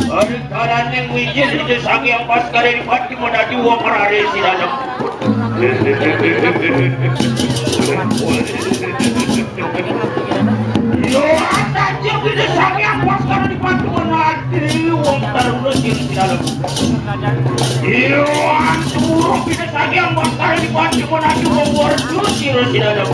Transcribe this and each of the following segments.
Ari taran yang mijil di sagi yang pas kare di pati menadi uang karare si dalam. Yo anjir di sagi yang pas kare di pati menadi uang taruh si dalam. Yo anjur di sagi yang pas kare di pati menadi uang warju si dalam.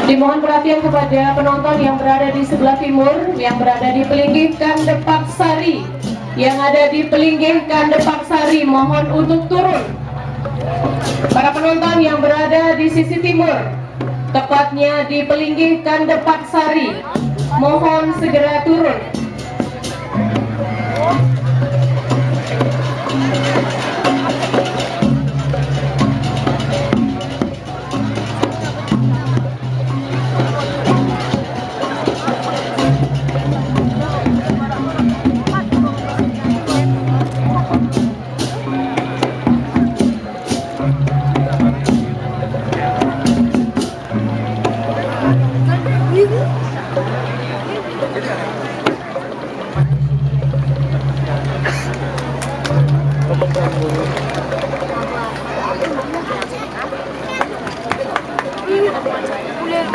Dimohon perhatian kepada penonton yang berada di sebelah timur, yang berada di Pelinggih Kandepak Sari, yang ada di Pelinggih Kandepak Sari, mohon untuk turun. Para penonton yang berada di sisi timur, tepatnya di Pelinggih Kandepak Sari, mohon segera turun.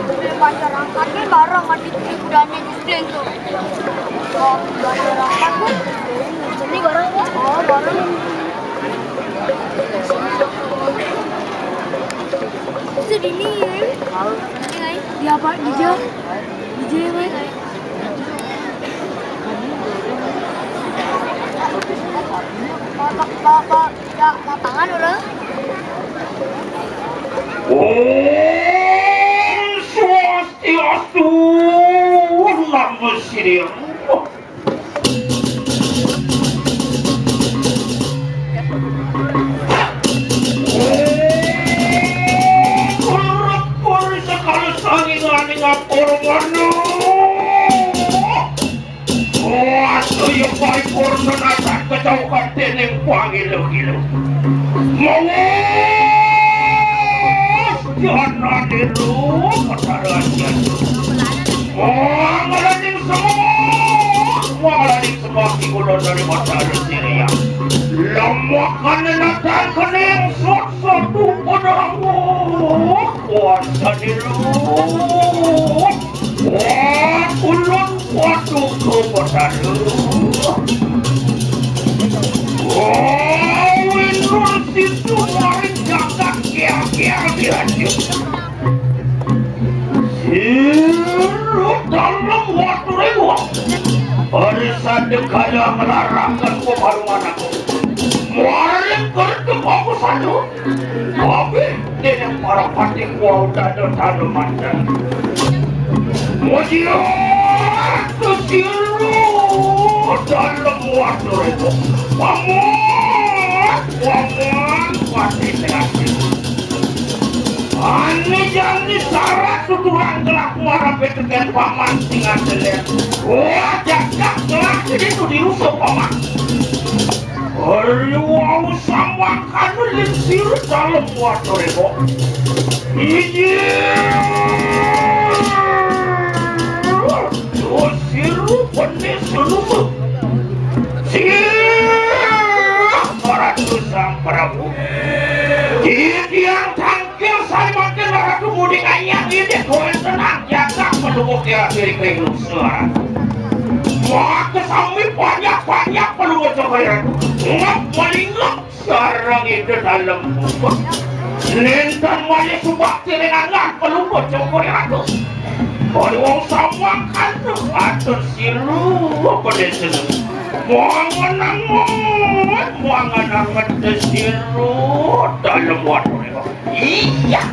Boleh banyak angkatnya barang mati kudanya gede itu. Oh, banyak angkat pun. Ini barang ya? Oh, barang. Sedini ya? Dia apa? DJ apa? Pak, ya lapangan udah. Swastiastu Namo Siddhaya. Kurang sekali sangi ngani ngapur mana. Aso yang baik purna nasan kejauhan teneng panggil-gilo. Jangan diru pertarungan. Ngalaning semua kigulo dari matahari Syria. Lamakan nathan kening satu padamu. Kuasa diru. Ulun waktu ke padamu. Winur situ maring jagat kia-kia dihancur. Siru dalam waktu rewa. Arisan dekaya melarangkan ku parumanaku. Muarim kerja aku sanu. Tapi dengan para patik wau dada tanu mandan. Mujian kesiru dalam waktu rewa. Paman pasti terakhir. Ani jangan syarat tuturan gelap muara petekan paman tinggal dilihat. Wah jaga gelap itu dirusuk paman. Wow sama kanu linsir dalam waktu rebo. Siru penis seluruh. Ratu Sang Prabu. Yang tangkil saya makin ratu muding ayam ini kowe tenang jaga menunggu kira-kira kering suara. Wah kesami banyak menunggu cokoran. Ngap malingap sarang itu dalam bubuk. Lentan mali subak tiringan ngap menunggu cokoran. Ori wong sama kan atur silu pada seneng. Muangan silu dalam waduh. Iya.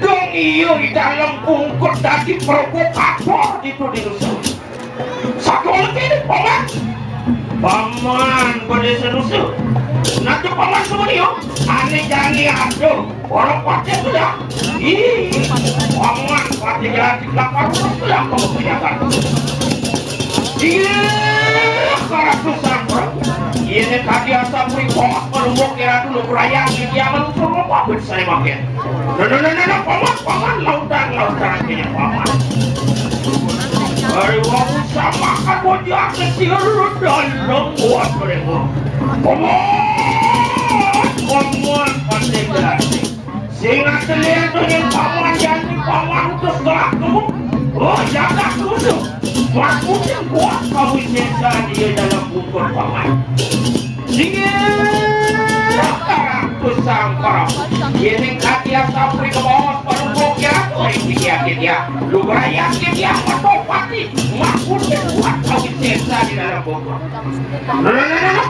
Dong iyo di dalam bungkus tadi provokator itu dirusuh. Satu lagi paman. Paman pada serusuh. Nanti paman semua dia. Aneh jangan aduh. Orang pakai sudah. Ih, paman pakai jalan di belakang sudah kamu punya. Iya, karena susah bro. Ini tadi asal beri paman melumuk kira dulu berayang di diaman semua apa saya makin. No, paman lautan punya paman. Hari waktu sama kan wajah kecil dalam buat mereka. Paman pasti berarti. Sehingga terlihat dengan paman yang paman terus gelaku. Oh jaga terus. Maksudnya buat kau sisa dia dalam bukur paman. Tusang para ini katia sampai ke bawah perunggu kira dia lu berayakin dia menopati maksudnya buat kau sisa di dalam bukur.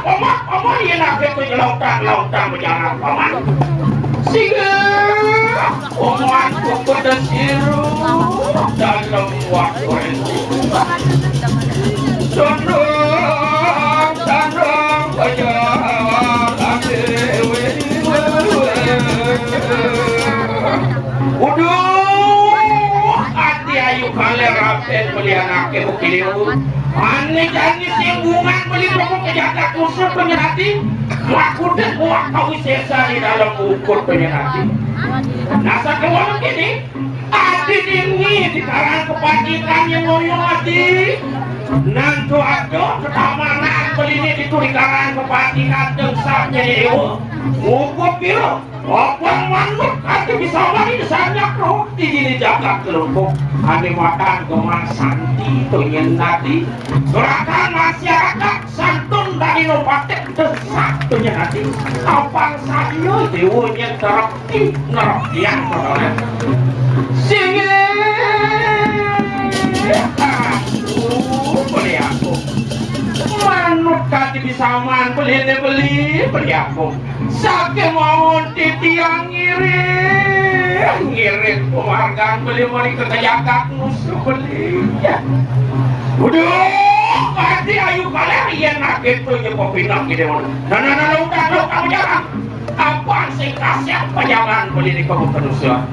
Paman yang nak itu lautan berjalan paman. Sehingga paman kepada siru dalam waktu itu. Tandang hati ayu kali rapen beli anaknya bukiliu. Aneh jangan singgungan beli pokok kejaga kusur penyerati. Maksudnya buat kau sesa di dalam ukur penyerati. Nasa kewalau gini. Adi ini di kalangan kepacitan yang ngoyong adi. Nanti ada ketamanan beli di kalangan kepacitan tengsapnya dewa. Ngukup biru. Apa manut adi bisa lagi desanya roh di diri jaga kelompok. Adi makan gemang santi itu nyenati. Gerakan masyarakat santun dari nopatek desak itu nyenati. Kapang sayo dewanya terapti neraptian peroleh. Beli aku manut kati bisaman beli aku sakit mau titiang ngirit penghargaan beli mari kejagat musuh beli ya udah kati ayu kalian yang nak itu yang pindah gitu nah udah kamu jangan apa sih kasih jangan beli di kamu manusia.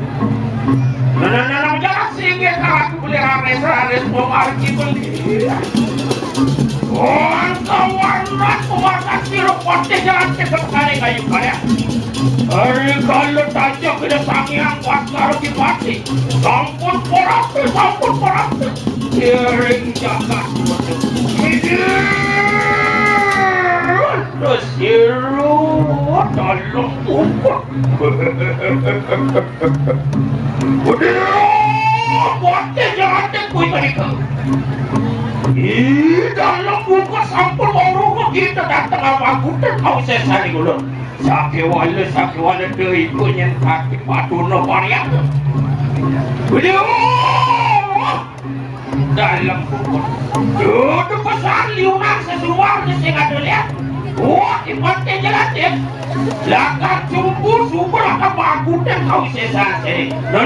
Nah, jangan singgih aku beli rares mau marki beli. Kawan pewarna sirup pote jangan cekap kali kayu kalian. Hari kalau tajam kita sangiang buat taruh di pati. Sampun porak. Kering jaga. Terus sirup dalam ukur. Buatnya jangan tekui mereka. Dalam buka sampul orang kita datang apa kuda kau sesari dulu. Sakit wala deh punya kaki patuno varian. Dalam buka. Duduk besar liunan sesuatu sih nggak lihat. Wah, ibaratnya jelas ya. Lakar subur lakar bagudan kau sesari. No.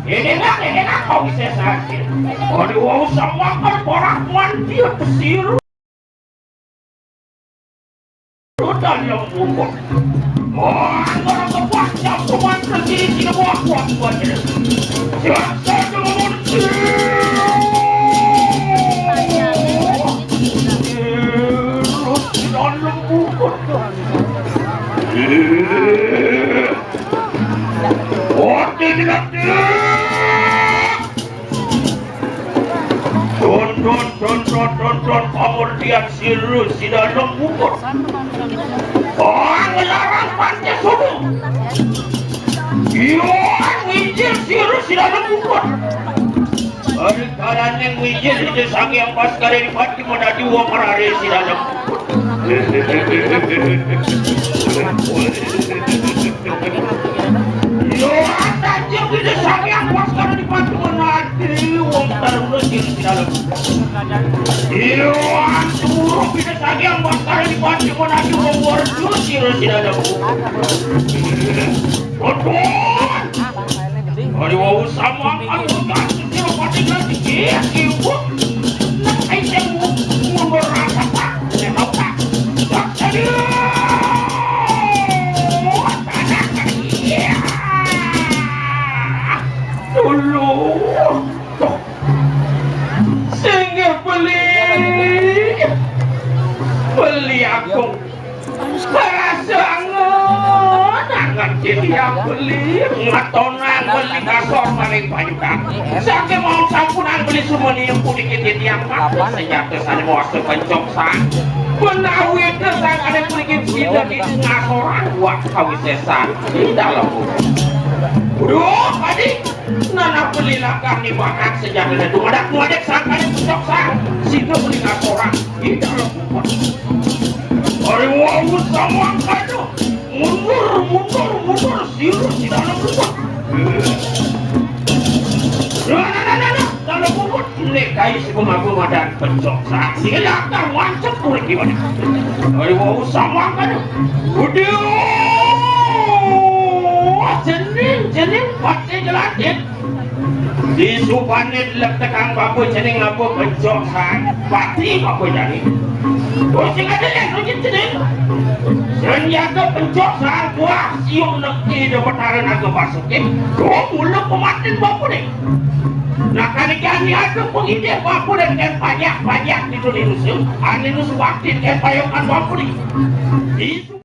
Ini nak kau sesari. Aduh, wow sama kan orang mandi tersiru. Dalam buku. Orang kepas jam tuan tersini buat. Siapa dulu? Dalam buku. Tidak. Don kemudian sirus di dalam buku. Orang melarang pantai subuh. Iya, wijil sirus di dalam buku. Ada kalian yang wijil itu sang yang pas kali di pati menadi uang merari di dalam buku. Iya, tajam itu sang yang pas kali di pati menadi. Wong taruh di dalam. Iwan suruh kita lagi yang bakal dibantu menagi membuat di dalam. Betul. Hari wau sama aku kan suruh pati lagi ibu. Nak aja mundur rasa tak, tahu tak? Tak jadi. Dulu sehingga beli aku pasangan nangan jadi yang beli ngatonan beli kasor maling payukan sakit mau sampunan beli semua nih yang pun dikit yang apa sejak kesana mau waktu pencoksan penawit kesang ada sedikit sida di ngasoran buat kawin sesan di dalam Duh, adik, nana belilah kami makan sejalan itu. Madak sangka yang besok sang, sehingga beli orang di dalam rumah. Hari wau sama kado, mundur, sirus di dalam rumah. Nah, dalam rumah nekai si pemabu dan besok sang, sehingga akan wancap kulit gimana. Hari wau sama kado, udah. Jening pati jelatin di supanit lektekang bapu jening ngapu penjoksan pati bapu jadi kucing ada yang jening senjata penjoksan buah siung neki dapat taran agak masukin dua mulut pematin bapu nih nah kali-kali ada pengide bapu dan banyak di dunia nusul ane nusul waktin kayak payokan bapu nih